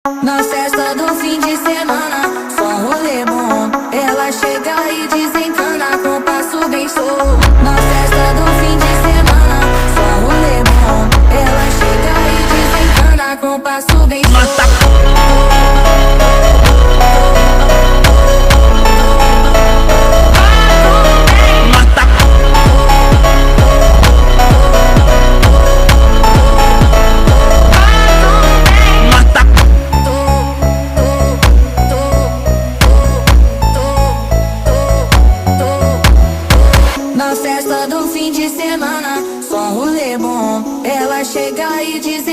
Na festa do fim de semana, só rolê bom. Ela chega e desencana com passo bem solto. Na festa do fim de semana, só rolê bom. Ela chega e desencana com passo bem solto. Na festa do fim de semana, só rolê bom. Ela chega e diz